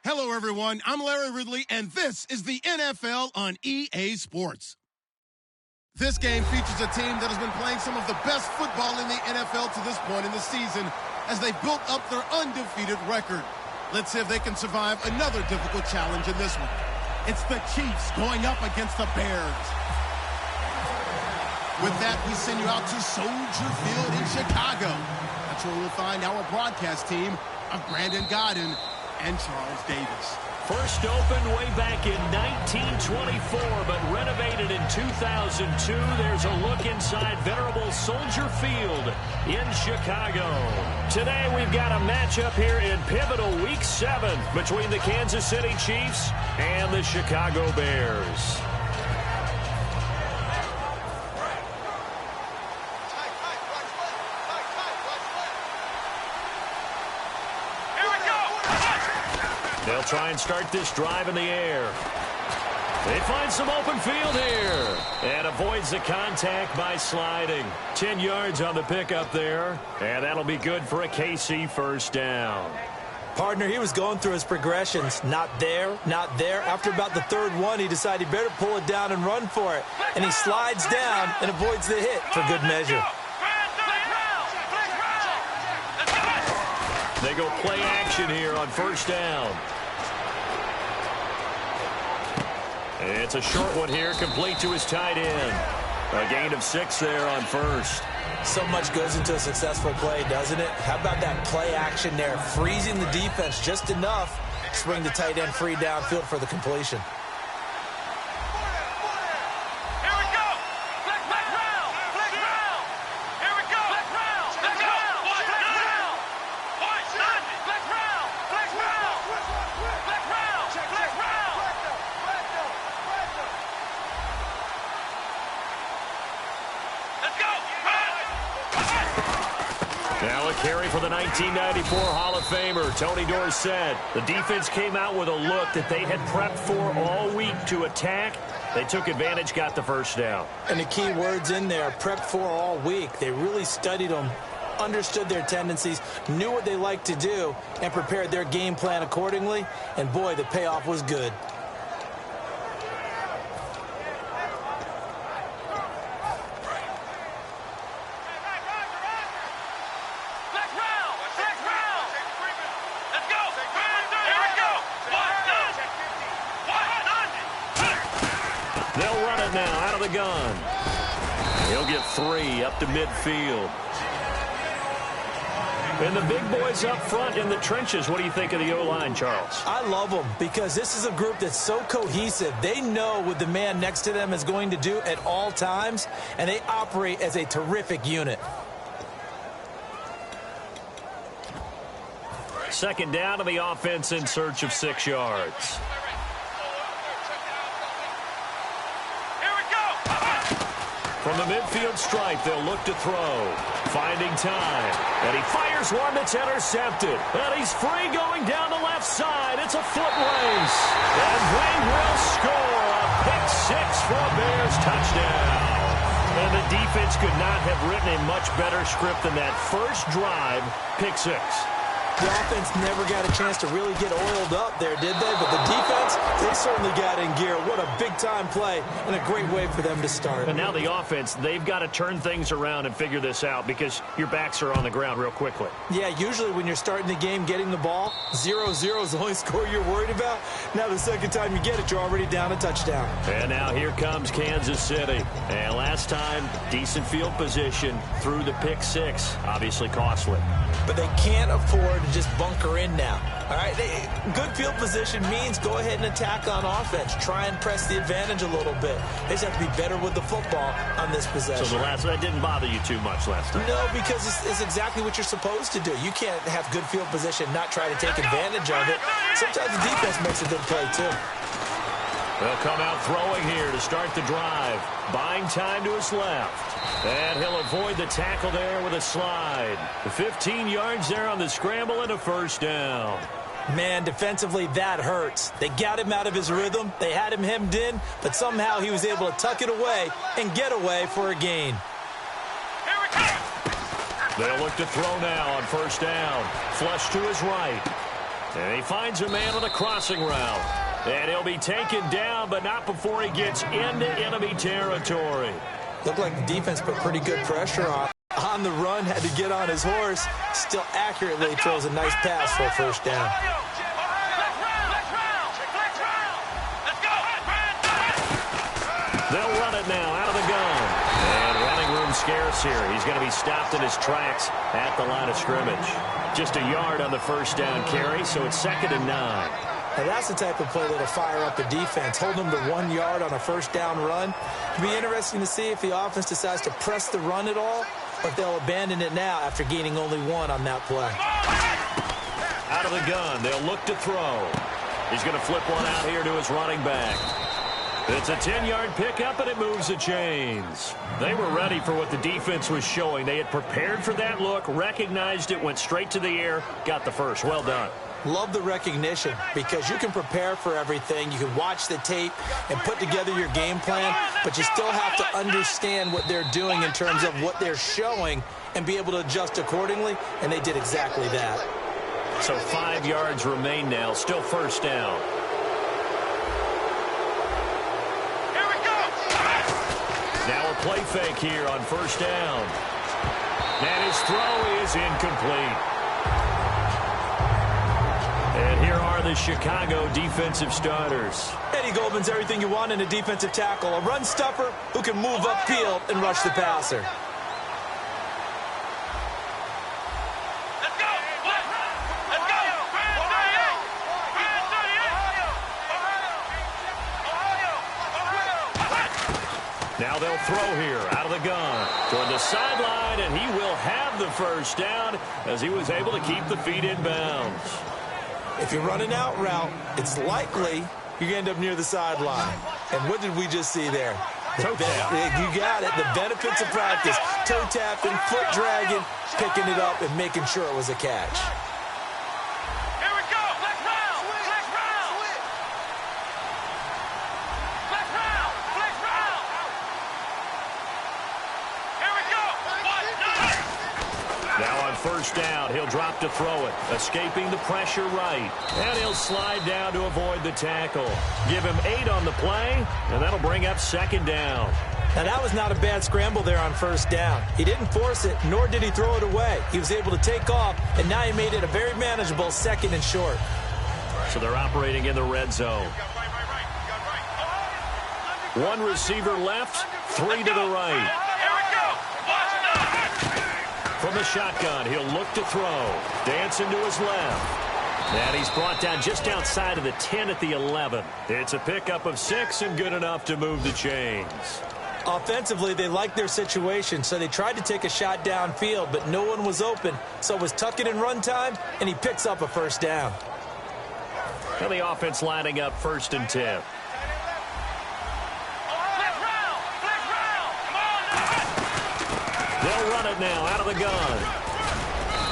Hello, everyone. I'm Larry Ridley, and this is the NFL on EA Sports. This game features a team that has been playing some of the best football in the NFL to this point in the season as they built up their undefeated record. Let's see if they can survive another difficult challenge in this one. It's the Chiefs going up against the Bears. With that, we send you out to Soldier Field in Chicago. That's where we'll find our broadcast team of Brandon Godden and Charles Davis. First opened way back in 1924, but renovated in 2002. There's a look inside venerable Soldier Field in Chicago. Today we've got a matchup here in pivotal Week 7 between the Kansas City Chiefs and the Chicago Bears. They'll try and start this drive in the air. They find some open field here. And avoids the contact by sliding. 10 yards on the pickup there. And that'll be good for a KC first down. Partner, he was going through his progressions. Not there, not there. After about the third one, he decided he better pull it down and run for it. And he slides down and avoids the hit for good measure. They go play action here on first down. It's a short one here, complete to his tight end. A gain of 6 there on first. So much goes into a successful play, doesn't it? How about that play action there? Freezing the defense just enough to swing the tight end free downfield for the completion. Now a carry for the 1994 Hall of Famer, Tony Dorsett. The defense came out with a look that they had prepped for all week to attack. They took advantage, got the first down. And the key words in there, prepped for all week. They really studied them, understood their tendencies, knew what they liked to do, and prepared their game plan accordingly. And boy, the payoff was good. They'll run it now out of the gun. He'll get 3 up to midfield. And the big boys up front in the trenches. What do you think of the O-line, Charles? I love them because this is a group that's so cohesive. They know what the man next to them is going to do at all times, and they operate as a terrific unit. Second down to the offense in search of 6 yards. From the midfield stripe, they'll look to throw. Finding time. And he fires one that's intercepted. And he's free going down the left side. It's a foot race. And they will score a pick-6 for a Bears touchdown. And the defense could not have written a much better script than that first drive, pick-6. The offense never got a chance to really get oiled up there, did they? But the defense, they certainly got in gear. What a big-time play and a great way for them to start. And now the offense, they've got to turn things around and figure this out because your backs are on the ground real quickly. Yeah, usually when you're starting the game getting the ball, 0-0 is the only score you're worried about. Now the second time you get it, you're already down a touchdown. And now here comes Kansas City. And last time, decent field position through the pick-6. Obviously costly. But they can't afford to just bunker in now. All right, good field position means go ahead and attack on offense. Try and press the advantage a little bit. They just have to be better with the football on this possession. So that didn't bother you too much last time? No, because it's exactly what you're supposed to do. You can't have good field position, not try to take advantage of it. Sometimes the defense makes a good play, too. They'll come out throwing here to start the drive. Buying time to his left. And he'll avoid the tackle there with a slide. 15 yards there on the scramble and a first down. Man, defensively, that hurts. They got him out of his rhythm. They had him hemmed in, but somehow he was able to tuck it away and get away for a gain. They'll look to throw now on first down. Flush to his right. And he finds a man on the crossing route. And he'll be taken down, but not before he gets into enemy territory. Looked like the defense put pretty good pressure on the run, had to get on his horse. Still accurately throws a nice pass for a first down. They'll run it now out of the gun. And running room scarce here. He's going to be stopped in his tracks at the line of scrimmage. Just a yard on the first down carry, so it's 2nd and 9. Now that's the type of play that'll fire up the defense. Hold them to 1 yard on a first down run. It'll be interesting to see if the offense decides to press the run at all, or if they'll abandon it now after gaining only 1 on that play. Out of the gun, they'll look to throw. He's going to flip one out here to his running back. It's a 10-yard pickup, and it moves the chains. They were ready for what the defense was showing. They had prepared for that look, recognized it, went straight to the air, got the first. Well done. Love the recognition, because you can prepare for everything. You can watch the tape and put together your game plan, but you still have to understand what they're doing in terms of what they're showing and be able to adjust accordingly, and they did exactly that. So 5 yards remain now, still first down. Here we go! Now a play fake here on first down. And his throw is incomplete. And here are the Chicago defensive starters. Eddie Goldman's everything you want in a defensive tackle. A run stuffer who can move upfield and rush the passer. Let's go! Let's go! Now they'll throw here out of the gun toward the sideline, and he will have the first down as he was able to keep the feet in bounds. If you're running out route, it's likely you're going to end up near the sideline. And what did we just see there? Toe tap. You got it. The benefits of practice. Toe tapping, foot dragging, picking it up, and making sure it was a catch. Here we go! Flex round! Flex round! Flex round! Flex round! Here we go! Now on first down, he'll drop to throw it, escaping the pressure right. And he'll slide down to avoid the tackle. Give him 8 on the play, and that'll bring up 2nd down. Now, that was not a bad scramble there on first down. He didn't force it, nor did he throw it away. He was able to take off, and now he made it a very manageable 2nd and short. So they're operating in the red zone. 1 receiver left, 3 to the right. Here we go! From the shotgun, he'll look to throw. Dancing to his left. And he's brought down just outside of the 10 at the 11. It's a pickup of 6 and good enough to move the chains. Offensively, they liked their situation, so they tried to take a shot downfield, but no one was open. So it was tuck it in run time, and he picks up a first down. And the offense lining up 1st and 10. They'll run it now out of the gun.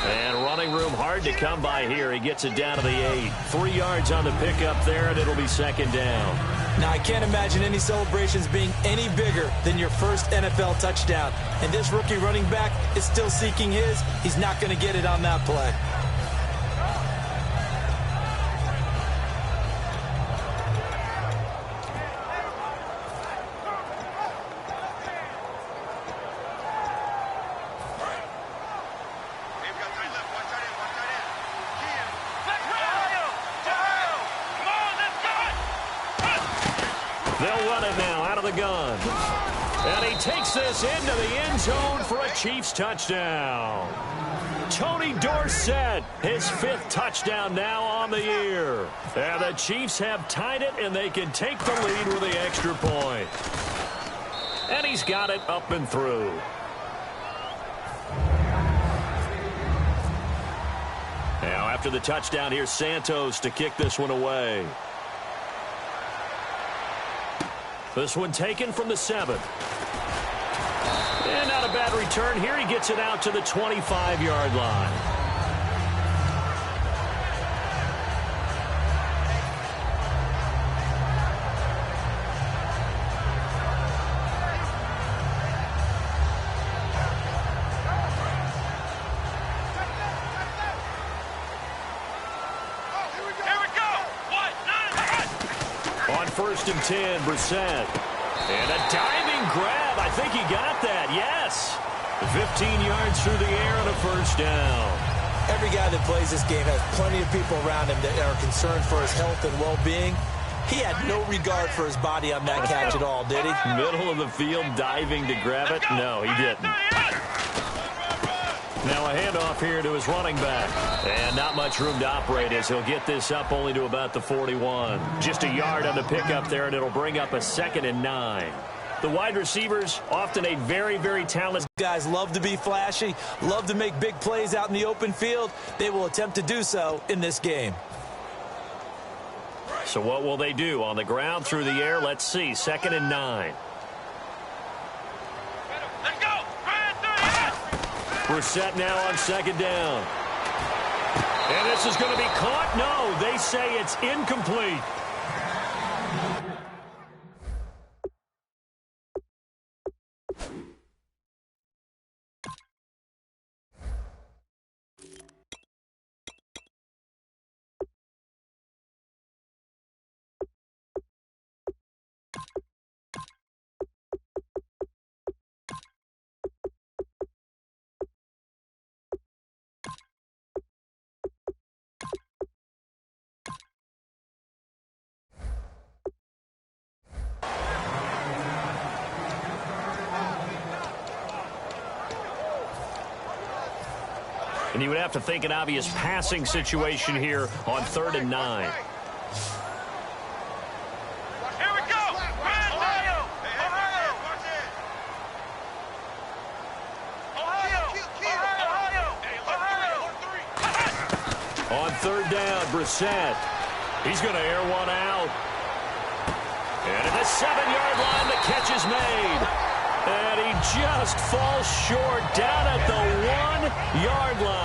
And running room hard to come by here. He gets it down to the 8. 3 yards on the pickup there, and it'll be 2nd down. Now, I can't imagine any celebrations being any bigger than your first NFL touchdown. And this rookie running back is still seeking his. He's not going to get it on that play. They'll run it now out of the gun. And he takes this into the end zone for a Chiefs touchdown. Tony Dorsett, his 5th touchdown now on the year. And the Chiefs have tied it, and they can take the lead with the extra point. And he's got it up and through. Now after the touchdown, here's Santos to kick this one away. This one taken from the 7. And not a bad return here. He gets it out to the 25-yard line. 1st and 10, Brissett. And a diving grab. I think he got that, yes. 15 yards through the air and a 1st down. Every guy that plays this game has plenty of people around him that are concerned for his health and well-being. He had no regard for his body on that catch at all, did he? Middle of the field, diving to grab it. No, he didn't. Now a handoff here to his running back. And not much room to operate as he'll get this up only to about the 41. Just a yard on the pickup there, and it'll bring up a 2nd and 9. The wide receivers, often a very, very talented. Guys love to be flashy, love to make big plays out in the open field. They will attempt to do so in this game. So what will they do? On the ground, through the air, let's see. 2nd and 9. Let's go. We're set now on 2nd down. And this is going to be caught? No, they say it's incomplete. And you would have to think an obvious passing situation here on 3rd and 9. Here we go. Ohio. On 3rd down, Brissett. He's going to air one out. And at the 7-yard line, the catch is made. And he just falls short down at the 1-yard line.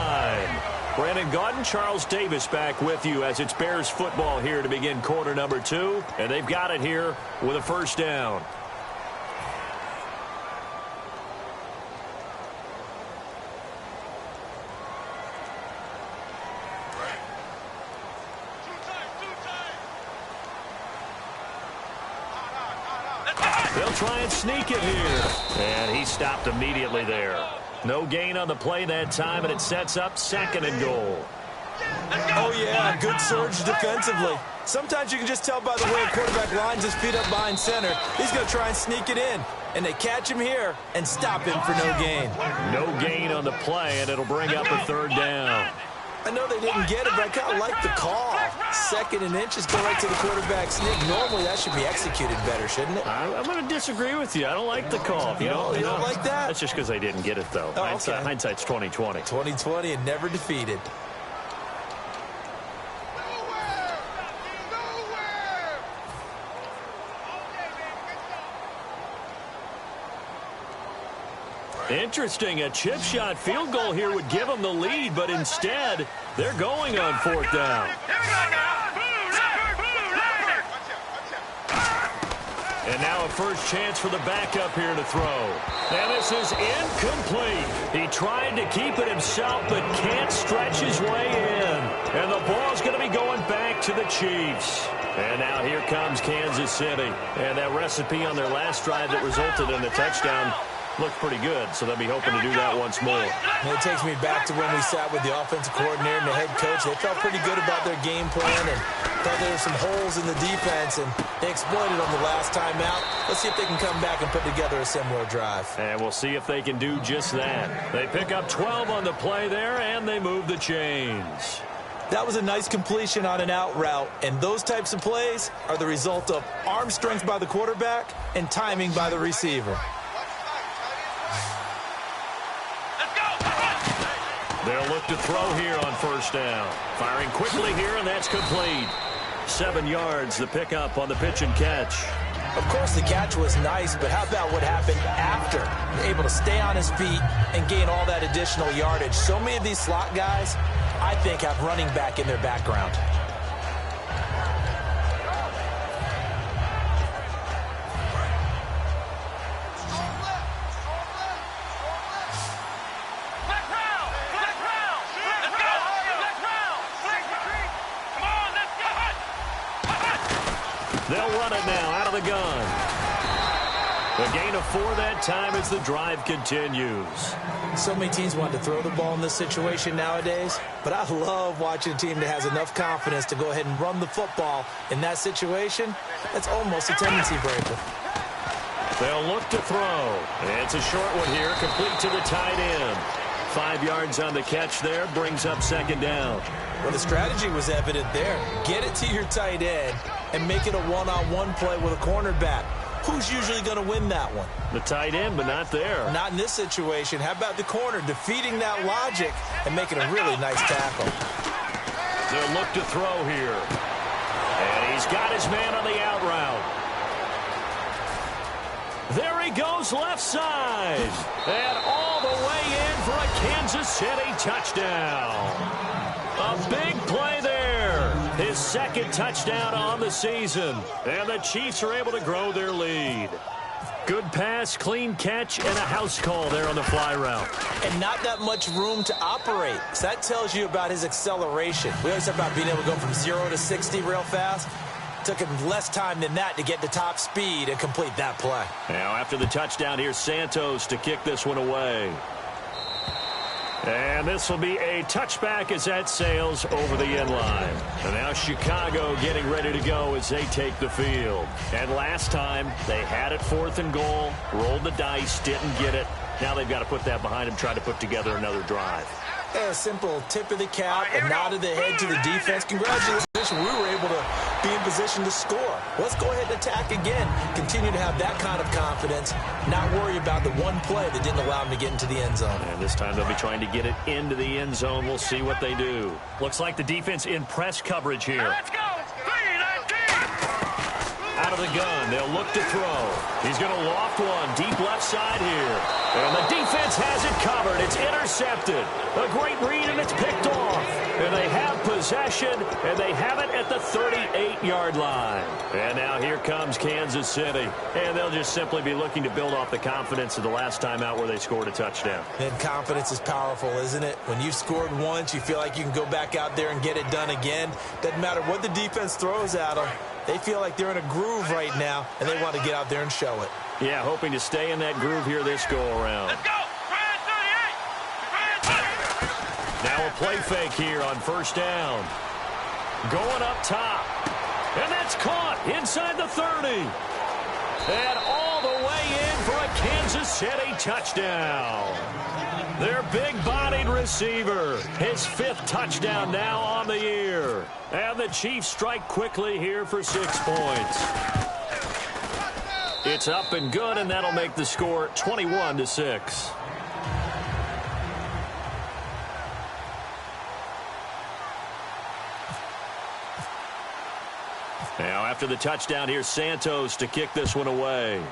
Brandon Gaudin, Charles Davis back with you as it's Bears football here to begin quarter number 2. And they've got it here with a 1st down. They'll try and sneak it here. And he stopped immediately there. No gain on the play that time, and it sets up 2nd and goal. Oh, yeah, good surge defensively. Sometimes you can just tell by the way a quarterback lines his feet up behind center. He's going to try and sneak it in. And they catch him here and stop him for no gain. No gain on the play, and it'll bring up a 3rd down. I know they didn't get it, but I kind of like the call. 2nd and inches, go right to the quarterback sneak. Normally, that should be executed better, shouldn't it? I'm going to disagree with you. I don't like the call. You don't like that? That's just because they didn't get it, though. Oh, okay. Hindsight's 20/20. 20/20 and never defeated. Interesting. A chip shot field goal here would give them the lead, but instead, they're going on 4th down. And now a first chance for the backup here to throw. And this is incomplete. He tried to keep it himself, but can't stretch his way in. And the ball's going to be going back to the Chiefs. And now here comes Kansas City. And that recipe on their last drive that resulted in a touchdown looked pretty good, so they'll be hoping to do that once more. And it takes me back to when we sat with the offensive coordinator and the head coach. They felt pretty good about their game plan and thought there were some holes in the defense, and they exploited them the last time out. Let's see if they can come back and put together a similar drive. And we'll see if they can do just that. They pick up 12 on the play there, and they move the chains. That was a nice completion on an out route, and those types of plays are the result of arm strength by the quarterback and timing by the receiver. They'll look to throw here on 1st down. Firing quickly here, and that's complete. 7 yards, the pickup on the pitch and catch. Of course, the catch was nice, but how about what happened after? Able to stay on his feet and gain all that additional yardage. So many of these slot guys, I think, have running back in their background. They'll run it now out of the gun. A gain of 4 that time as the drive continues. So many teams want to throw the ball in this situation nowadays, but I love watching a team that has enough confidence to go ahead and run the football in that situation. That's almost a tendency breaker. They'll look to throw. It's a short one here, complete to the tight end. 5 yards on the catch there, brings up second down. Well, the strategy was evident there. Get it to your tight end and make it a one-on-one play with a cornerback. Who's usually going to win that one? The tight end, but not there. Not in this situation. How about the corner defeating that logic and making a really nice tackle? They'll look to throw here. And he's got his man on the out route. There he goes left side. And all the way in for a Kansas City touchdown. A big play there. His second touchdown on the season. And the Chiefs are able to grow their lead. Good pass, clean catch, and a house call there on the fly route. And not that much room to operate. So that tells you about his acceleration. We always talk about being able to go from 0 to 60 real fast. Took him less time than that to get to top speed and complete that play. Now after the touchdown, here's Santos to kick this one away. And this will be a touchback as that sails over the end line. And now Chicago getting ready to go as they take the field. And last time, they had it 4th and goal, rolled the dice, didn't get it. Now they've got to put that behind them, try to put together another drive. A simple tip of the cap, a nod of the head to the defense. Congratulations. We were able to be in position to score. Let's go ahead and attack again. Continue to have that kind of confidence. Not worry about the one play that didn't allow them to get into the end zone. And this time they'll be trying to get it into the end zone. We'll see what they do. Looks like the defense in press coverage here. Let's go. 3-19. Out of the gun, they'll look to throw. He's going to loft one deep left side here. And the defense has it covered. It's intercepted. A great read, and it's picked off. And they have possession, and they have it at the 38-yard line. And now here comes Kansas City. And they'll just simply be looking to build off the confidence of the last time out where they scored a touchdown. And confidence is powerful, isn't it? When you've scored once, you feel like you can go back out there and get it done again. Doesn't matter what the defense throws at them. They feel like they're in a groove right now, and they want to get out there and show it. Yeah, hoping to stay in that groove here this go-around. Let's go. 38. Now a play fake here on first down. Going up top. And that's caught inside the 30. And all the way in for a Kansas City touchdown. Their big-bodied receiver. His 5th touchdown now on the year. And the Chiefs strike quickly here for 6 points. It's up and good, and that'll make the score 21-6. Now after the touchdown, here's Santos to kick this one away.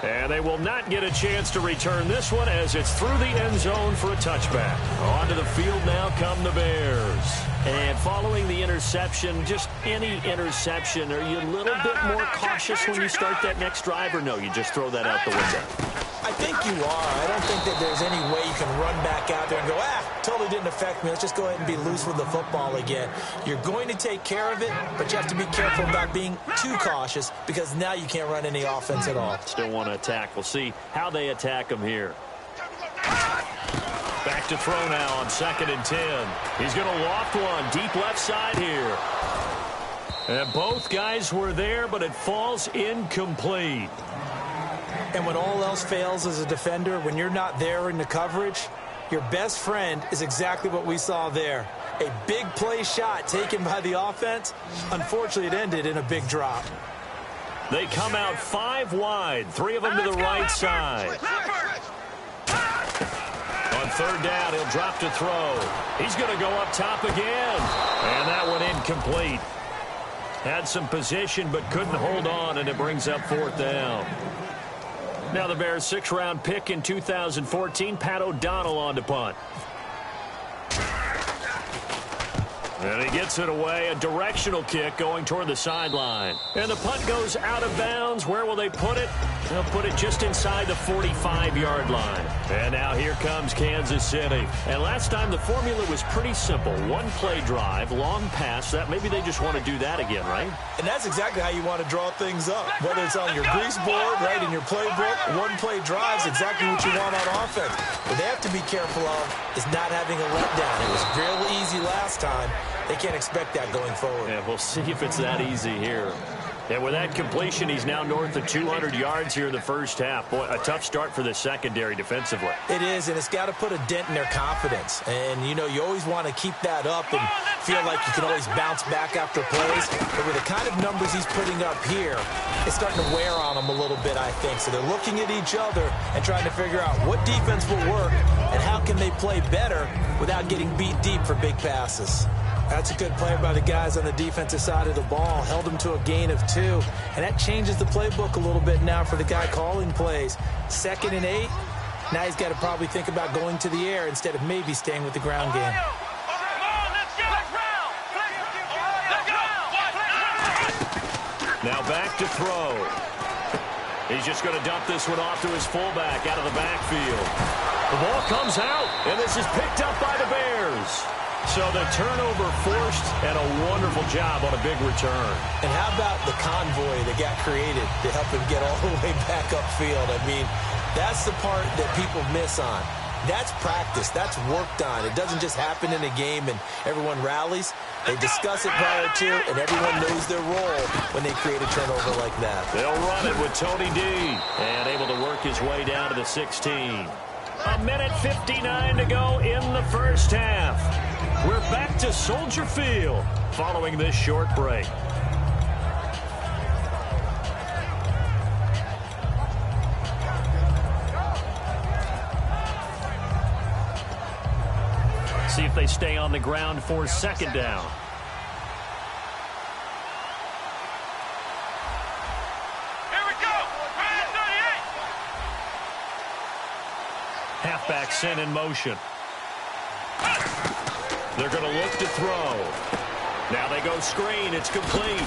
And they will not get a chance to return this one as it's through the end zone for a touchback. Onto the field now come the Bears. And following the interception, just any interception, are you a little bit more cautious when you start that next drive, or no, you just throw that out the window? I think you are. I don't think that there's any way you can run back out there and go, totally didn't affect me. Let's just go ahead and be loose with the football again. You're going to take care of it, but you have to be careful about being too cautious because now you can't run any offense at all. Still want to attack. We'll see how they attack them here. Back to throw now on 2nd and 10. He's going to loft one deep left side here. And both guys were there, but it falls incomplete. And when all else fails as a defender, when you're not there in the coverage, your best friend is exactly what we saw there. A big play shot taken by the offense. Unfortunately, it ended in a big drop. They come out 5 wide, 3 of them to the right side. On 3rd down, he'll drop to throw. He's going to go up top again. And that one incomplete. Had some position but couldn't hold on, and it brings up 4th down. Now the Bears' 6th-round pick in 2014, Pat O'Donnell on to punt. And he gets it away, a directional kick going toward the sideline. And the punt goes out of bounds. Where will they put it? They'll put it just inside the 45-yard line. And now here comes Kansas City. And last time the formula was pretty simple. One-play drive, long pass. That maybe they just want to do that again, right? And that's exactly how you want to draw things up. Whether it's on your grease board, right, in your playbook, one-play drive is exactly what you want on offense. What they have to be careful of is not having a letdown. It was real easy last time. They can't expect that going forward. Yeah, we'll see if it's that easy here. And with that completion, he's now north of 200 yards here in the first half. Boy, a tough start for the secondary defensively. It is, and it's got to put a dent in their confidence. And, you know, you always want to keep that up and feel like you can always bounce back after plays. But with the kind of numbers he's putting up here, it's starting to wear on them a little bit, I think. So they're looking at each other and trying to figure out what defense will work and how can they play better without getting beat deep for big passes. That's a good play by the guys on the defensive side of the ball. Held them to a gain of 2. And that changes the playbook a little bit now for the guy calling plays. 2nd and 8. Now he's got to probably think about going to the air instead of maybe staying with the ground game. Now back to throw. He's just going to dump this one off to his fullback out of the backfield. The ball comes out, and this is picked up by the Bears. So the turnover forced, and a wonderful job on a big return. And how about the convoy that got created to help him get all the way back upfield? I mean, that's the part that people miss on. That's practice. That's worked on. It doesn't just happen in a game and everyone rallies. They discuss it prior to, and everyone knows their role when they create a turnover like that. They'll run it with Tony D, and able to work his way down to the 16. A minute 59 to go in the first half. We're back to Soldier Field following this short break. See if they stay on the ground for 2nd down. Here we go. 38. Halfback sent in motion. They're going to look to throw. Now they go screen. It's complete.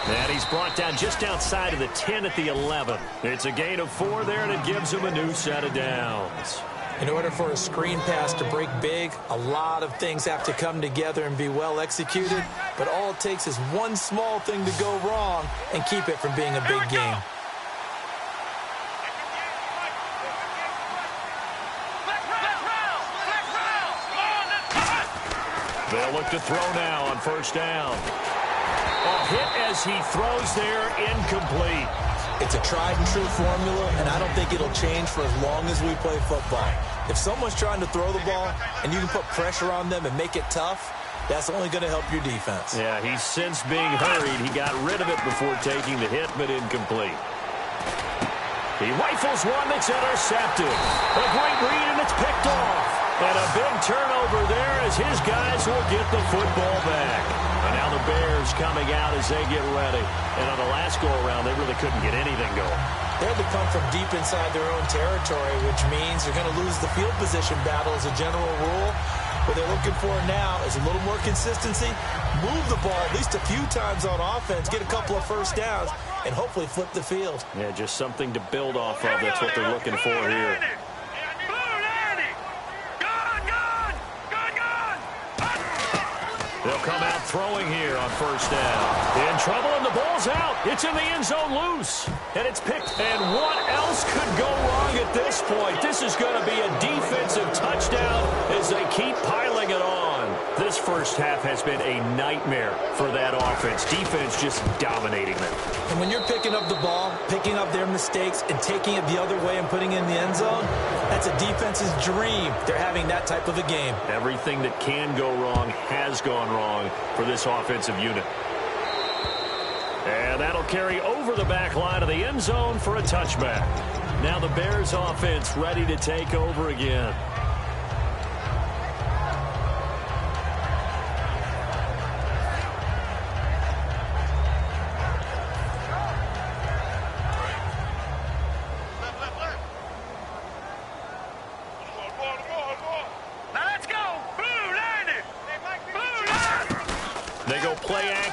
And he's brought down just outside of the 10 at the 11. It's a gain of 4 there, and it gives him a new set of downs. In order for a screen pass to break big, a lot of things have to come together and be well executed. But all it takes is one small thing to go wrong and keep it from being a big game. They'll look to throw now on 1st down. A hit as he throws there, incomplete. It's a tried-and-true formula, and I don't think it'll change for as long as we play football. If someone's trying to throw the ball and you can put pressure on them and make it tough, that's only going to help your defense. Yeah, he's since being hurried. He got rid of it before taking the hit, but incomplete. He rifles one that's intercepted. A great read, and it's picked off. And a big turnover there as his guys will get the football back. And now the Bears coming out as they get ready. And on the last go-around, they really couldn't get anything going. They had to come from deep inside their own territory, which means they're going to lose the field position battle as a general rule. What they're looking for now is a little more consistency, move the ball at least a few times on offense, get a couple of 1st downs, and hopefully flip the field. Yeah, just something to build off of. That's what they're looking for here. They'll come out throwing here on 1st down. In trouble, and the ball's out. It's in the end zone loose. And it's picked. And what else could go wrong at this point? This is going to be a defensive touchdown as they keep piling it on. This first half has been a nightmare for that offense. Defense just dominating them. And when you're picking up the ball, picking up their mistakes, and taking it the other way and putting it in the end zone, that's a defense's dream. They're having that type of a game. Everything that can go wrong has gone wrong for this offensive unit. And that'll carry over the back line of the end zone for a touchback. Now the Bears offense ready to take over again. Now let's go. Blue landed. Blue landed.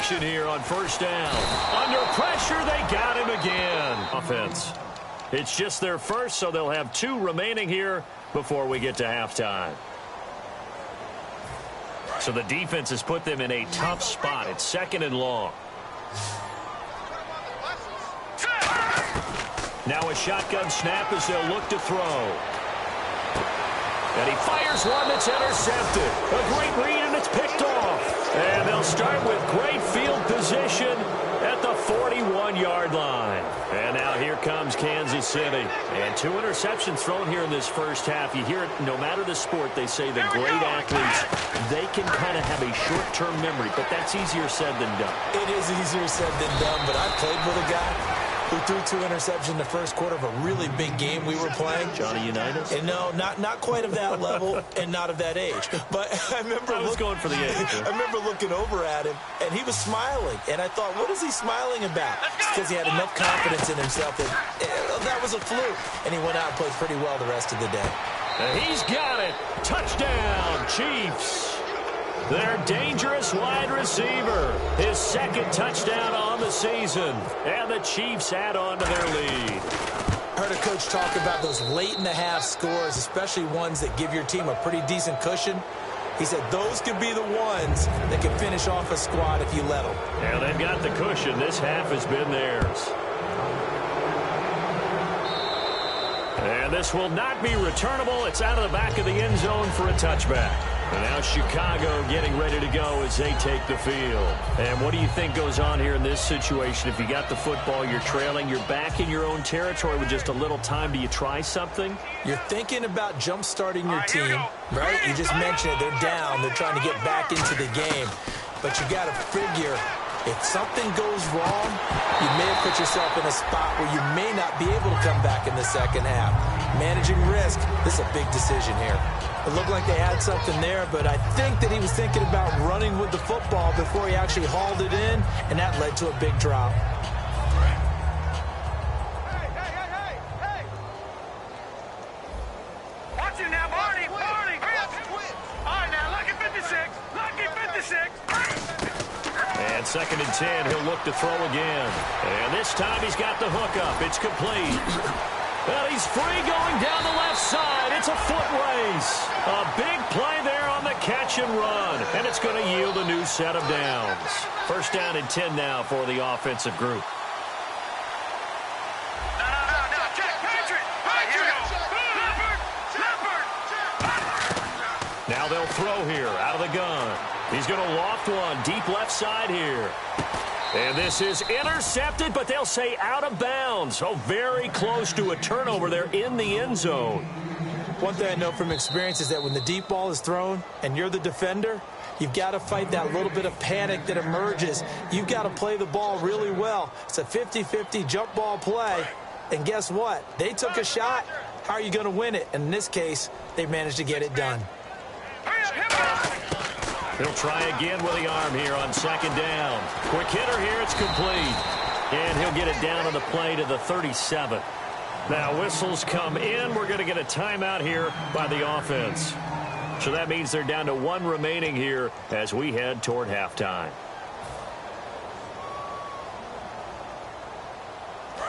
action here on first down. Under pressure, they got him again. Offense. It's just their first, so they'll have 2 remaining here before we get to halftime. So the defense has put them in a tough spot. It's 2nd and long. Now a shotgun snap as they'll look to throw. And he fires one that's intercepted. A great read, and it's picked off. And they'll start with great field position at the 41-yard line. And now here comes Kansas City. And 2 interceptions thrown here in this first half. You hear it, no matter the sport, they say the great athletes, they can kind of have a short-term memory, but that's easier said than done. It is easier said than done, but I played with a guy who threw 2 interceptions in the first quarter of a really big game we were playing. Johnny Unitas? And no, not quite of that level and not of that age. But I was going for the age. I remember looking over at him, and he was smiling. And I thought, what is he smiling about? It's because he had enough confidence in himself that that was a fluke. And he went out and played pretty well the rest of the day. And he's got it. Touchdown, Chiefs. Their dangerous wide receiver. His 2nd touchdown on the season. And the Chiefs add on to their lead. I heard a coach talk about those late-in-the-half scores, especially ones that give your team a pretty decent cushion. He said those could be the ones that can finish off a squad if you let them. Yeah, they've got the cushion. This half has been theirs. And this will not be returnable. It's out of the back of the end zone for a touchback. And now Chicago getting ready to go as they take the field. And what do you think goes on here in this situation? If you got the football, you're trailing, you're back in your own territory with just a little time. Do you try something? You're thinking about jump-starting your team, right? You just mentioned it. They're down. They're trying to get back into the game. But you got to figure, if something goes wrong, you may have put yourself in a spot where you may not be able to come back in the second half. Managing risk, this is a big decision here. It looked like they had something there, but I think that he was thinking about running with the football before he actually hauled it in, and that led to a big drop. Hey. Watch it now, Barney. Hurry up. All right, now, lucky 56. And 2nd and 10, he'll look to throw again. And this time he's got the hook up. It's complete. Well, he's free going down the left side. It's a foot race. A big play there on the catch and run. And it's going to yield a new set of downs. First down and 10 now for the offensive group. No, check, Patrick. Here we go. Now they'll throw here out of the gun. He's going to loft one deep left side here. And this is intercepted, but they'll say out of bounds. So very close to a turnover there in the end zone. One thing I know from experience is that when the deep ball is thrown and you're the defender, you've got to fight that little bit of panic that emerges. You've got to play the ball really well. It's a 50-50 jump ball play. And guess what? They took a shot. How are you going to win it? And in this case, they managed to get it done. He'll try again with the arm here on 2nd down. Quick hitter here. It's complete. And he'll get it down on the play to the 37. Now whistles come in. We're going to get a timeout here by the offense. So that means they're down to 1 remaining here as we head toward halftime.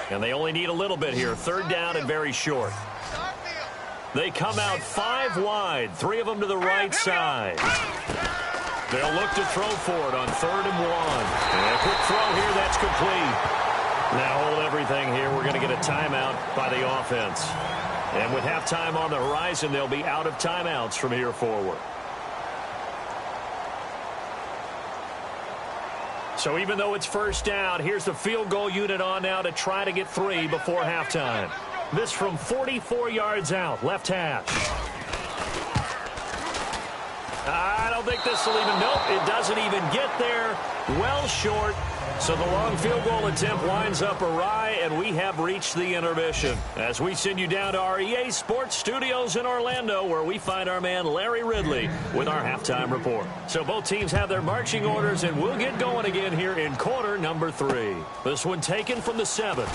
And they only need a little bit here. 3rd down and very short. They come out 5 wide. 3 of them to the right side. They'll look to throw for it on 3rd and 1. And a quick throw here. That's complete. Now hold everything here. We're going to get a timeout by the offense. And with halftime on the horizon, they'll be out of timeouts from here forward. So even though it's first down, here's the field goal unit on now to try to get 3 before halftime. This from 44 yards out, left hash. I don't think this will even, nope, it doesn't even get there. Well short. So the long field goal attempt winds up awry, and we have reached the intermission. As we send you down to our EA Sports Studios in Orlando, where we find our man Larry Ridley with our halftime report. So both teams have their marching orders, and we'll get going again here in quarter number 3. This one taken from the 7.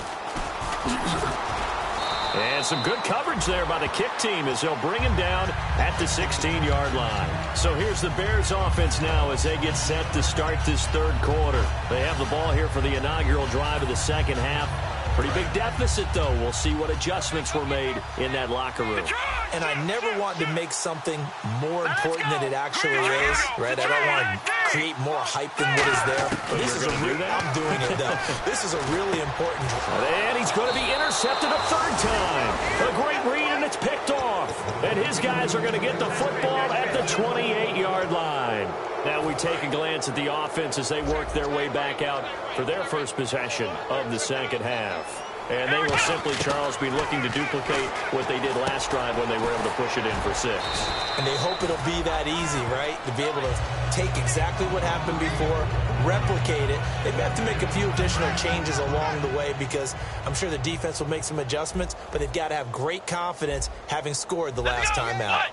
And some good coverage there by the kick team as they'll bring him down at the 16-yard line. So here's the Bears offense now as they get set to start this third quarter. They have the ball here for the inaugural drive of the second half. Pretty big deficit, though. We'll see what adjustments were made in that locker room. And I never want to make something more important than it actually is, right? I don't want to create more hype than what is there. But this is I'm doing it, though. This is a really important drive. And he's going to be intercepted a third time. A great read, and it's picked off. And his guys are going to get the football at the 28-yard line. Now we take a glance at the offense as they work their way back out for their first possession of the second half. And they will simply, Charles, be looking to duplicate what they did last drive when they were able to push it in for 6. And they hope it'll be that easy, right? To be able to take exactly what happened before, replicate it. They may have to make a few additional changes along the way because I'm sure the defense will make some adjustments, but they've got to have great confidence having scored the last time out.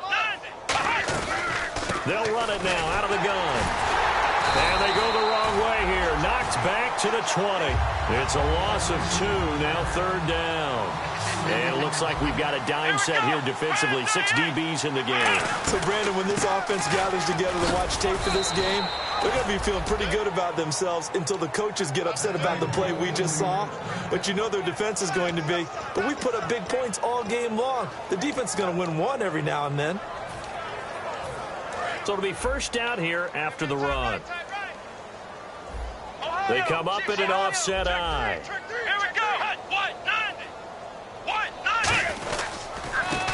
They'll run it now out of the gun. And they go the wrong way here. Knocked back to the 20. It's a loss of 2. Now third down. And it looks like we've got a dime set here defensively. 6 DBs in the game. So, Brandon, when this offense gathers together to watch tape for this game, they're going to be feeling pretty good about themselves until the coaches get upset about the play we just saw. But you know their defense is going to be. But we put up big points all game long. The defense is going to win one every now and then. So it'll be first down here after the run. They come up in an offset eye. Here we go.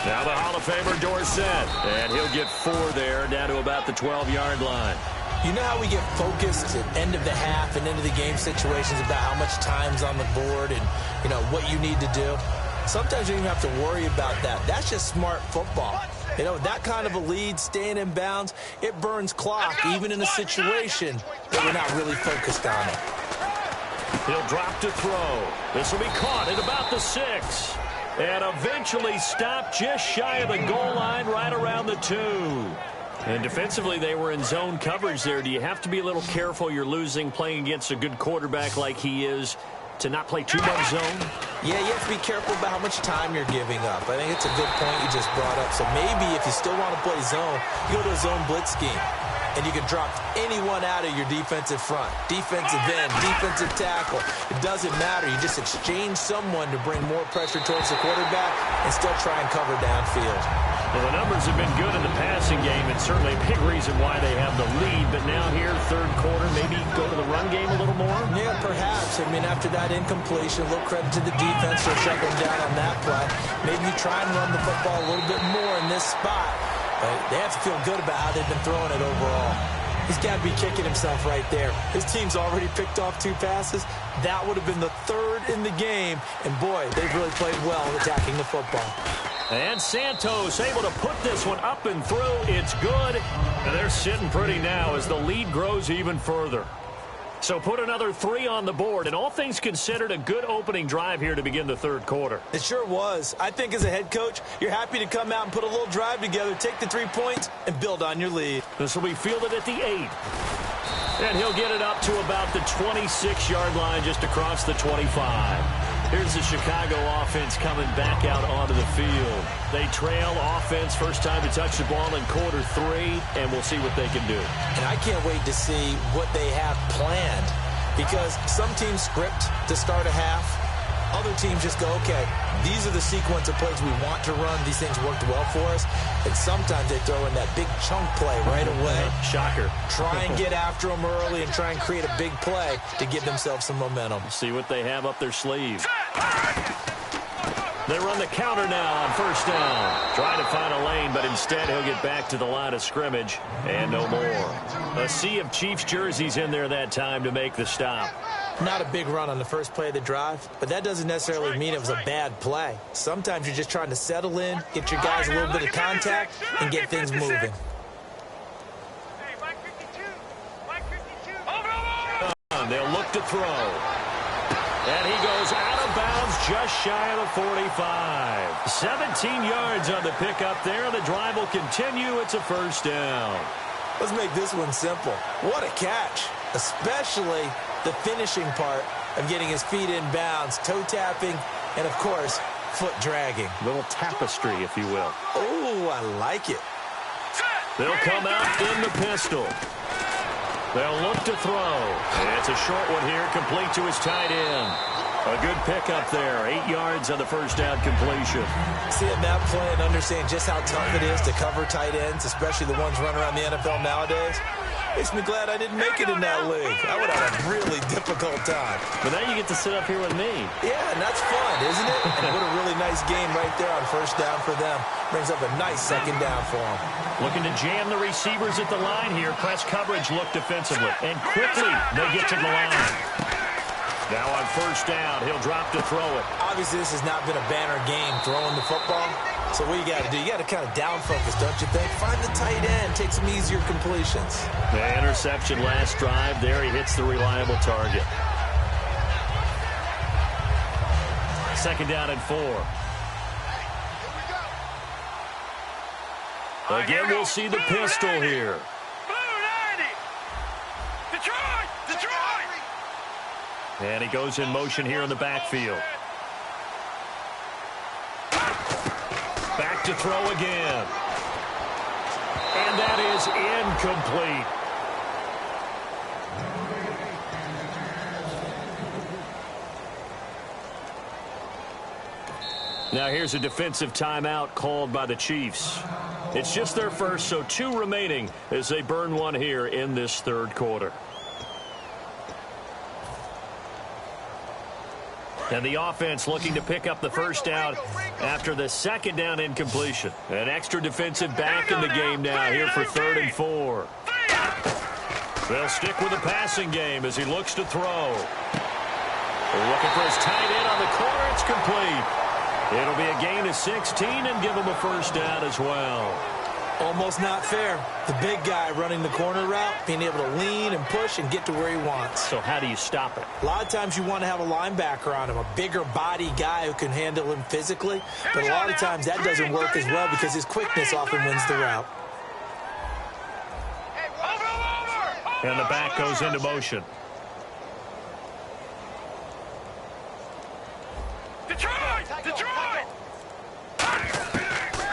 Now the Hall of Famer Dorsett. And he'll get 4 there down to about the 12-yard line. You know how we get focused at end of the half and end of the game situations about how much time's on the board and, you know, what you need to do? Sometimes you don't even have to worry about that. That's just smart football. You know, that kind of a lead, staying in bounds, it burns clock, even in a situation that we're not really focused on it. He'll drop to throw. This will be caught at about the 6. And eventually stopped just shy of the goal line right around the 2. And defensively, they were in zone coverage there. Do you have to be a little careful? You're losing, playing against a good quarterback like he is, to not play too much zone? Yeah, you have to be careful about how much time you're giving up. I think it's a good point you just brought up. So maybe if you still want to play zone, you go to a zone blitz scheme. And you can drop anyone out of your defensive front. Defensive end, defensive tackle. It doesn't matter. You just exchange someone to bring more pressure towards the quarterback and still try and cover downfield. Well, the numbers have been good in the passing game, and certainly a big reason why they have the lead. But now here, third quarter, maybe go to the run game a little more? Yeah, perhaps. I mean, after that incompletion, a little credit to the defense for shutting them down on that play. Maybe you try and run the football a little bit more in this spot. But they have to feel good about how they've been throwing it overall. He's got to be kicking himself right there. His team's already picked off 2 passes. That would have been the 3rd in the game. And, boy, they've really played well attacking the football. And Santos able to put this one up and through. It's good. And they're sitting pretty now as the lead grows even further. So put another 3 on the board, and all things considered, a good opening drive here to begin the third quarter. It sure was. I think as a head coach, you're happy to come out and put a little drive together, take the 3 points, and build on your lead. This will be fielded at the 8. And he'll get it up to about the 26-yard line, just across the 25. Here's the Chicago offense coming back out onto the field. They trail offense, first time to touch the ball in quarter 3, and we'll see what they can do. And I can't wait to see what they have planned, because some teams script to start a half. Other teams just go, okay, these are the sequence of plays we want to run. These things worked well for us. And sometimes they throw in that big chunk play right away. Shocker. Try and get after them early and try and create a big play to give themselves some momentum. See what they have up their sleeve. They run the counter now on first down. Trying to find a lane, but instead he'll get back to the line of scrimmage and no more. A sea of Chiefs jerseys in there that time to make the stop. Not a big run on the first play of the drive, but that doesn't necessarily mean it was a bad play. Sometimes you're just trying to settle in, get your guys a little bit of contact, and get things moving. They'll look to throw. And he goes out of bounds just shy of the 45. 17 yards on the pickup there. The drive will continue. It's a first down. Let's make this one simple. What a catch, especially the finishing part of getting his feet in bounds, toe tapping, and, of course, foot dragging. Little tapestry, if you will. Oh, I like it. They'll come out in the pistol. They'll look to throw. And it's a short one here, complete to his tight end. A good pickup there. 8 yards on the first down completion. Seeing that play and understanding just how tough it is to cover tight ends, especially the ones running around the NFL nowadays, makes me glad I didn't make it in that league. I would have a really difficult time. But now you get to sit up here with me. Yeah, and that's fun, isn't it? And what a really nice game right there on first down for them. Brings up a nice second down for them. Looking to jam the receivers at the line here. Press coverage look defensively. And quickly they get to the line. Now on first down, he'll drop to throw it. Obviously, this has not been a banner game throwing the football. So what you got to do, you got to kind of down focus, don't you think? Find the tight end, take some easier completions. The interception last drive. There he hits the reliable target. Second down and 4. Again, we'll see the pistol here. And he goes in motion here in the backfield. Back to throw again. And that is incomplete. Now here's a defensive timeout called by the Chiefs. It's just their first, so 2 remaining as they burn one here in this third quarter. And the offense looking to pick up the first down after the second down incompletion. An extra defensive back in the game now here for 3rd and 4. They'll stick with the passing game as he looks to throw. Looking for his tight end on the corner. It's complete. It'll be a gain of 16 and give him a first down as well. Almost not fair. The big guy running the corner route, being able to lean and push and get to where he wants. So how do you stop it? A lot of times you want to have a linebacker on him, a bigger body guy who can handle him physically. But a lot of times that doesn't work as well because his quickness often wins the route. And the back goes into motion.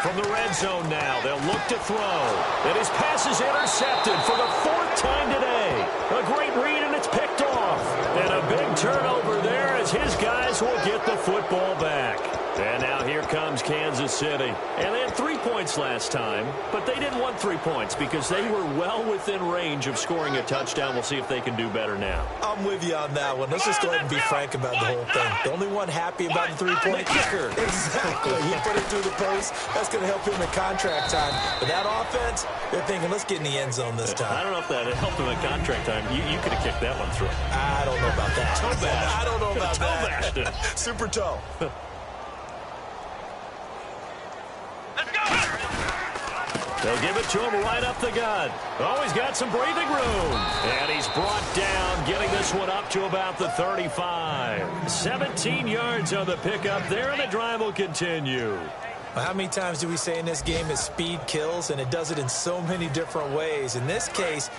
From the red zone now, they'll look to throw. And his pass is intercepted for the 4th time today. A great read, and it's picked off. And a big turnover there as his guys will get the football back. And now here comes Kansas City. And they had 3 points last time, but they didn't want 3 points because they were well within range of scoring a touchdown. We'll see if they can do better now. I'm with you on that one. Let's just go ahead and be frank about the whole thing. The only one happy about the 3-point kicker. Exactly. He put it through the post. That's going to help him in contract time. But that offense, they're thinking, let's get in the end zone this time. I don't know if that helped him in contract time. You could have kicked that one through. I don't know about that. Toe bash. I don't know about toe that. bashed. Super toe. They'll give it to him right up the gut. Oh, he's got some breathing room. And he's brought down, getting this one up to about the 35. 17 yards on the pickup there, and the drive will continue. Well, how many times do we say in this game is speed kills, and it does it in so many different ways. In this case,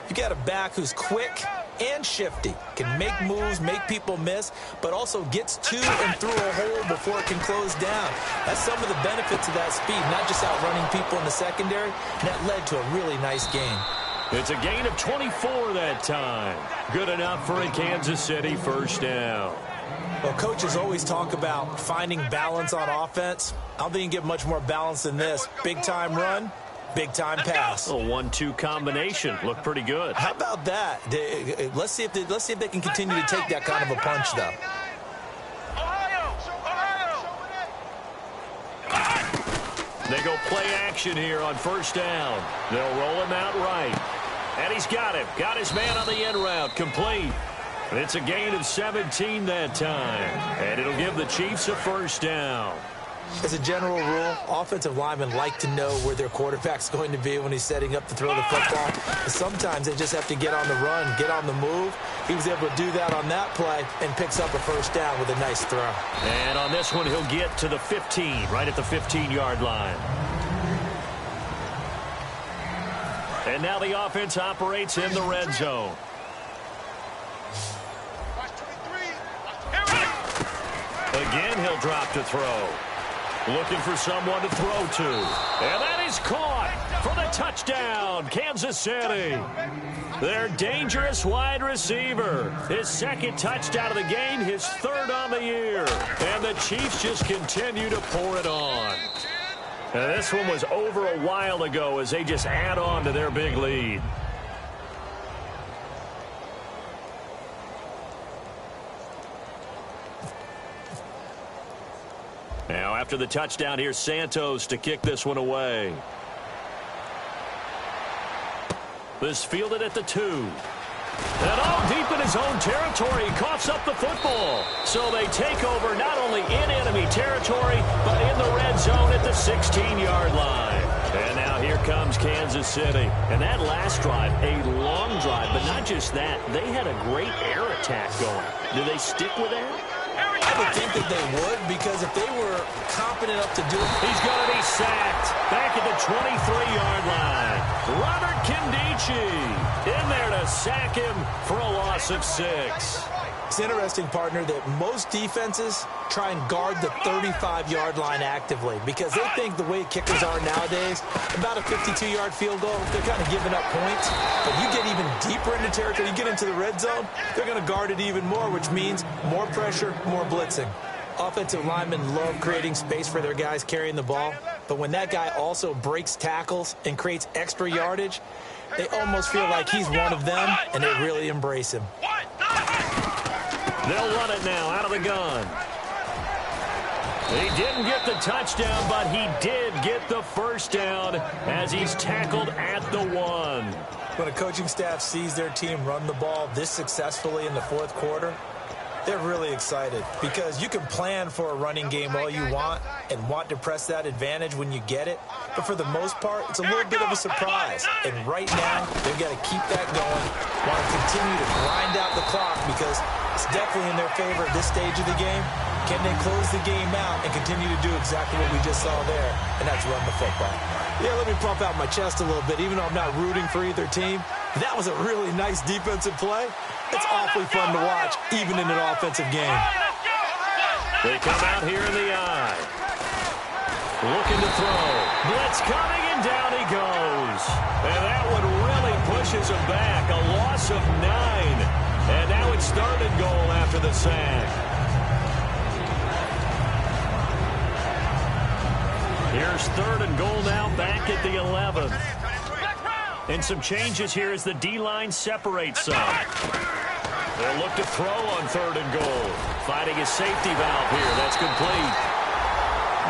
you got a back who's quick and shifty, can make moves, make people miss, but also gets to and through a hole before it can close down. That's some of the benefits of that speed, not just outrunning people in the secondary, and that led to a really nice gain. It's a gain of 24 that time. Good enough for a Kansas City first down. Well, coaches always talk about finding balance on offense. I don't think you can get much more balance than this. Big-time run, big-time pass. A 1-2 combination. Looked pretty good. How about that? Let's see if they can continue to take that kind of a punch, though. They go play action here on first down. They'll roll him out right. And he's got him. Got his man on the end route. Complete. And it's a gain of 17 that time. And it'll give the Chiefs a first down. As a general rule, offensive linemen like to know where their quarterback's going to be when he's setting up to throw the football. But sometimes they just have to get on the run, get on the move. He was able to do that on that play and picks up a first down with a nice throw. And on this one, he'll get to the 15, right at the 15-yard line. And now the offense operates in the red zone. Again, he'll drop to throw. Looking for someone to throw to. And that is caught for the touchdown, Kansas City. Their dangerous wide receiver. His second touchdown of the game, his third on the year. And the Chiefs just continue to pour it on. And this one was over a while ago as they just add on to their big lead. Now, after the touchdown, here's Santos to kick this one away. This fielded at the 2. And deep in his own territory, he coughs up the football. So they take over not only in enemy territory, but in the red zone at the 16-yard line. And now here comes Kansas City. And that last drive, a long drive, but not just that. They had a great air attack going. Do they stick with that? I would think that they would, because if they were confident enough to do it. He's going to be sacked back at the 23-yard line. Robert Kindici in there to sack him for a loss of 6. It's interesting, partner, that most defenses try and guard the 35-yard line actively because they think the way kickers are nowadays, about a 52-yard field goal, they're kind of giving up points. But you get even deeper into territory, you get into the red zone, they're going to guard it even more, which means more pressure, more blitzing. Offensive linemen love creating space for their guys carrying the ball, but when that guy also breaks tackles and creates extra yardage, they almost feel like he's one of them, and they really embrace him. They'll run it now out of the gun. He didn't get the touchdown, but he did get the first down as he's tackled at the 1. When a coaching staff sees their team run the ball this successfully in the fourth quarter, they're really excited because you can plan for a running game all you want and want to press that advantage when you get it. But for the most part, it's a little bit of a surprise. And right now, they've got to keep that going, want to continue to grind out the clock because it's definitely in their favor at this stage of the game. Can they close the game out and continue to do exactly what we just saw there? And that's run the football. Yeah, let me pump out my chest a little bit, even though I'm not rooting for either team. That was a really nice defensive play. It's awfully fun to watch, even in an offensive game. They come out here in the eye. Looking to throw. Blitz coming, and down he goes. And that one really pushes him back. A loss of 9. And now it's 3rd and goal after the sack. Here's 3rd and goal now back at the 11th. And some changes here as the D-line separates some. They'll look to throw on 3rd and goal. Finding a safety valve here. That's complete.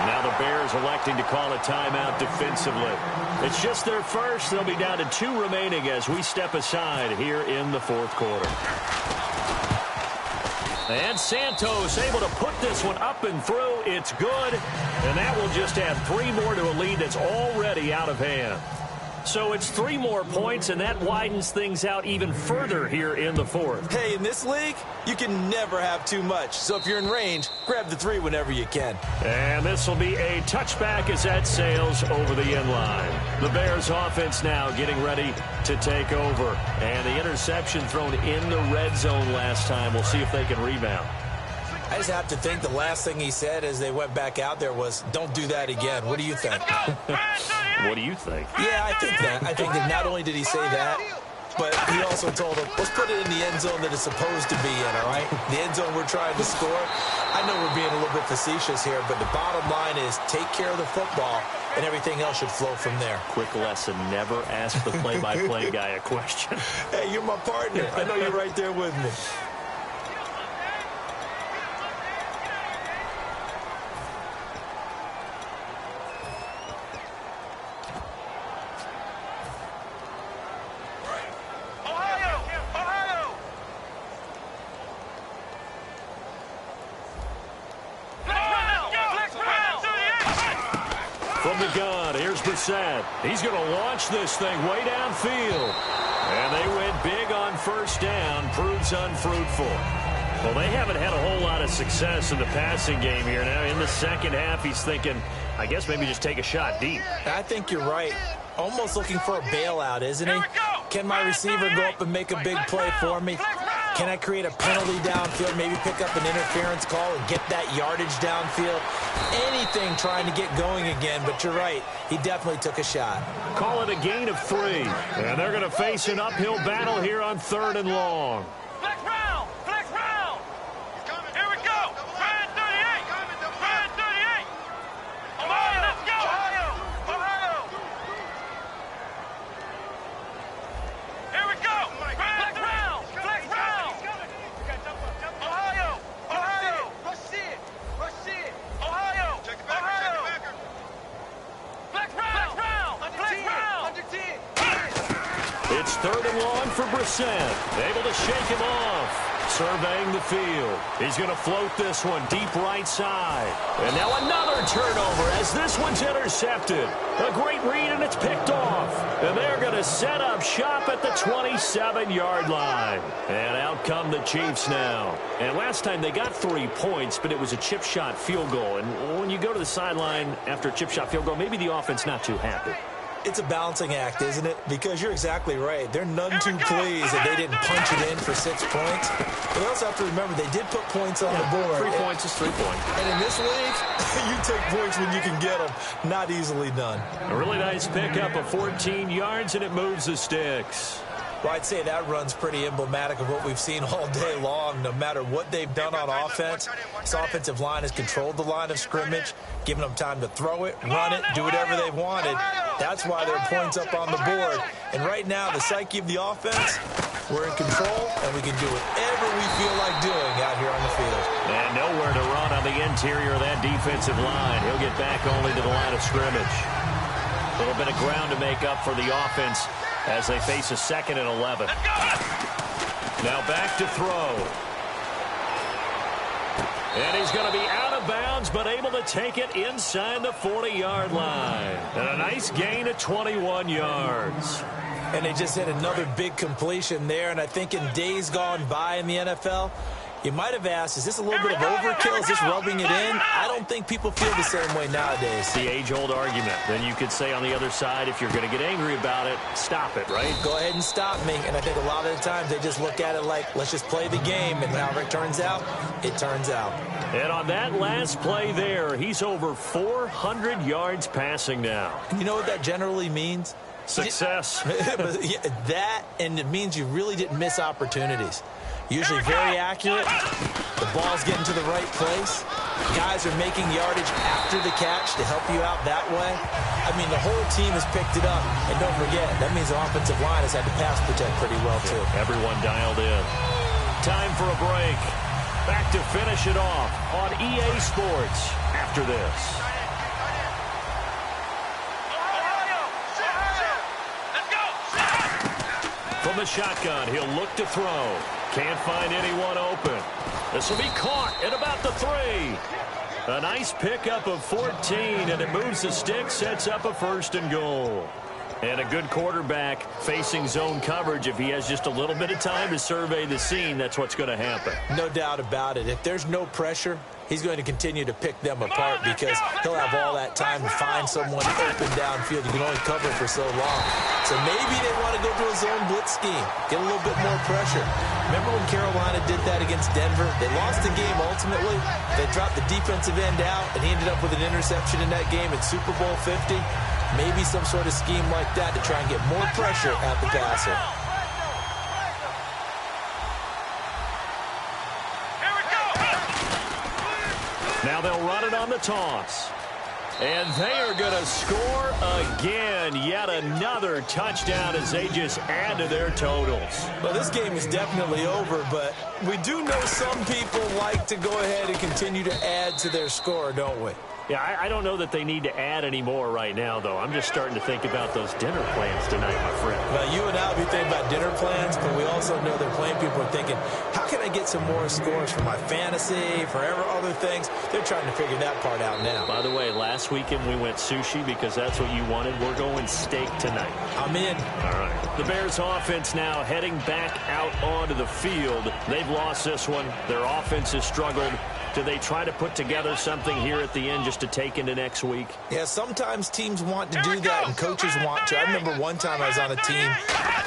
Now the Bears electing to call a timeout defensively. It's just their first. They'll be down to 2 remaining as we step aside here in the fourth quarter. And Santos able to put this one up and through. It's good. And that will just add 3 more to a lead that's already out of hand. So it's 3 more points, and that widens things out even further here in the fourth. Hey, in this league, you can never have too much. So if you're in range, grab the 3 whenever you can. And this will be a touchback as that sails over the end line. The Bears offense now getting ready to take over. And the interception thrown in the red zone last time. We'll see if they can rebound. I just have to think the last thing he said as they went back out there was, don't do that again. What do you think? What do you think? Yeah, I think that. I think that not only did he say that, but he also told him, let's put it in the end zone that it's supposed to be in, all right? The end zone we're trying to score. I know we're being a little bit facetious here, but the bottom line is take care of the football, and everything else should flow from there. Quick lesson, never ask the play-by-play guy a question. Hey, you're my partner. I know you're right there with me. From the gun, here's Brissett. He's going to launch this thing way downfield. And they went big on first down. Proves unfruitful. Well, they haven't had a whole lot of success in the passing game here. Now, in the second half, he's thinking, I guess maybe just take a shot deep. I think you're right. Almost looking for a bailout, isn't he? Can my receiver go up and make a big play for me? Can I create a penalty downfield, maybe pick up an interference call and get that yardage downfield? Anything trying to get going again, but you're right. He definitely took a shot. Call it a gain of 3. And they're going to face an uphill battle here on 3rd and long. Flex round! Flex round! Here we go! Ryan 38! Ryan 38! Ohio, let's go! Ohio! Ohio! Here we go! Flex round! Flex round! Ohio! Ohio! Rush it! Rush it! Ohio! Ohio! Flex round! Flex round! Under 10! It's 3rd and long for Brissett. Able to shake him off. Surveying the field. He's going to float this one deep right side. And now another turnover as this one's intercepted. A great read, and it's picked off. And they're going to set up shop at the 27-yard line. And out come the Chiefs now. And last time they got 3 points, but it was a chip shot field goal. And when you go to the sideline after a chip shot field goal, maybe the offense not too happy. It's a balancing act, isn't it? Because you're exactly right. They're none too pleased that they didn't punch it in for 6 points. But they also have to remember they did put points on the board. 3 points is 3 points. And in this league, you take points when you can get them. Not easily done. A really nice pickup of 14 yards, and it moves the sticks. Well, I'd say that run's pretty emblematic of what we've seen all day long. No matter what they've done on offense, this offensive line has controlled the line of scrimmage, given them time to throw it, run it, do whatever they wanted. That's why there are points up on the board. And right now, the psyche of the offense, we're in control, and we can do whatever we feel like doing out here on the field. And nowhere to run on the interior of that defensive line. He'll get back only to the line of scrimmage. A little bit of ground to make up for the offense as they face a 2nd and 11. Now back to throw. And he's going to be out of bounds, but able to take it inside the 40-yard line. And a nice gain of 21 yards. And they just hit another big completion there. And I think in days gone by in the NFL, you might have asked, is this a little bit of overkill? Is this rubbing it in? I don't think people feel the same way nowadays. The age-old argument. Then you could say on the other side, if you're going to get angry about it, stop it, right? Go ahead and stop me. And I think a lot of the times they just look at it like, let's just play the game. And however it turns out, it turns out. And on that last play there, he's over 400 yards passing now. And you know what that generally means? Success. That, and it means you really didn't miss opportunities. Usually very accurate. The ball's getting to the right place. Guys are making yardage after the catch to help you out that way. I mean, the whole team has picked it up. And don't forget, that means the offensive line has had to pass protect pretty well, too. Everyone dialed in. Time for a break. Back to finish it off on EA Sports after this. From the shotgun, he'll look to throw. Can't find anyone open. This will be caught at about the 3. A nice pickup of 14, and it moves the stick, sets up a 1st and goal. And a good quarterback facing zone coverage. If he has just a little bit of time to survey the scene, that's what's going to happen. No doubt about it. If there's no pressure, he's going to continue to pick them apart because he'll have all that time to find someone open downfield. You can only cover for so long. So maybe they want to go to a zone blitz scheme, get a little bit more pressure. Remember when Carolina did that against Denver? They lost the game ultimately. They dropped the defensive end out, and he ended up with an interception in that game in Super Bowl 50. Maybe some sort of scheme like that to try and get more pressure at the passer. Now they'll run it on the toss. And they are going to score again. Yet another touchdown as they just add to their totals. Well, this game is definitely over, but we do know some people like to go ahead and continue to add to their score, don't we? Yeah, I don't know that they need to add any more right now, though. I'm just starting to think about those dinner plans tonight, my friend. Well, you and I will be thinking about dinner plans, but we also know that playing people are thinking, how can I trying to get some more scores for my fantasy, for other things. They're trying to figure that part out now. By the way, last weekend we went sushi because that's what you wanted. We're going steak tonight. I'm in. All right. The Bears offense now heading back out onto the field. They've lost this one. Their offense has struggled. Do they try to put together something here at the end just to take into next week? Yeah, sometimes teams want to do that and coaches want to. I remember one time I was on a team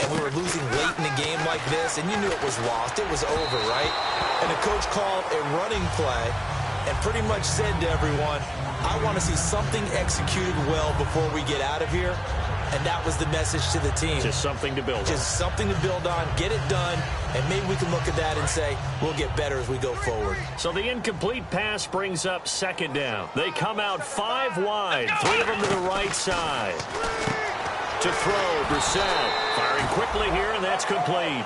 and we were losing late in a game like this, and you knew it was lost. It was over, right? And the coach called a running play and pretty much said to everyone, I want to see something executed well before we get out of here. And that was the message to the team. Just something to build on. Just something to build on, get it done, and maybe we can look at that and say, we'll get better as we go forward. So the incomplete pass brings up second down. They come out 5 wide, 3 of them to the right side. To throw, Brissett firing quickly here, and that's complete.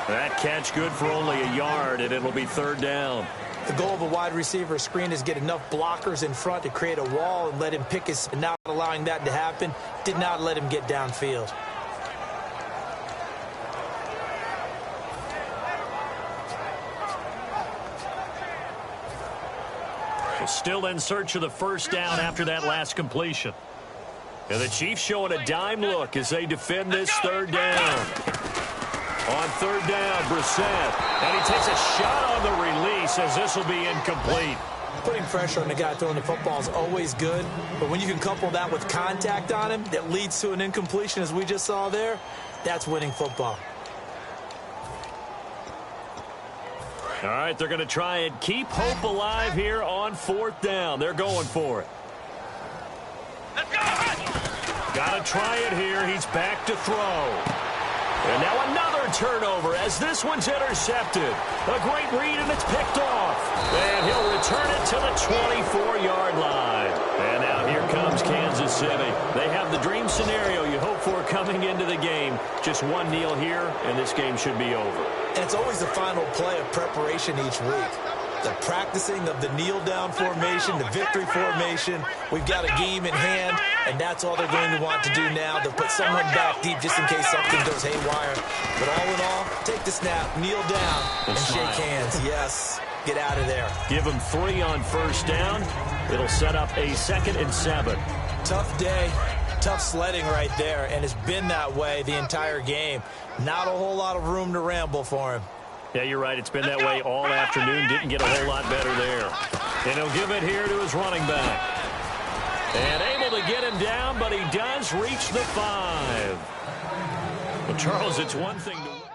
That catch good for only a yard, and it'll be third down. The goal of a wide receiver screen is get enough blockers in front to create a wall and let him pick his, not allowing that to happen. Did not let him get downfield. Still in search of the first down after that last completion. And the Chiefs showing a dime look as they defend this third down. On third down, Brissett. And he takes a shot on the release as this will be incomplete. Putting pressure on the guy throwing the football is always good, but when you can couple that with contact on him that leads to an incompletion as we just saw there, that's winning football. All right, they're going to try and keep hope alive here on fourth down. They're going for it. Got to try it here. He's back to throw. And now another turnover as this one's intercepted. A great read, and it's picked off. And he'll return it to the 24-yard line. And now here comes Kansas City. They have the dream scenario you hope for coming into the game. Just one kneel here, and this game should be over. And it's always the final play of preparation each week. The practicing of the kneel-down formation, the victory formation. We've got a game in hand, and that's all they're going to want to do now. They'll put someone back deep just in case something goes haywire. But all in all, take the snap, kneel down, and shake hands. Yes, get out of there. Give them 3 on first down. It'll set up a 2nd and 7. Tough day, tough sledding right there, and it's been that way the entire game. Not a whole lot of room to ramble for him. Yeah, you're right. It's been that way all afternoon. Didn't get a whole lot better there. And he'll give it here to his running back. And able to get him down, but he does reach the 5. Well, Charles, it's one thing to...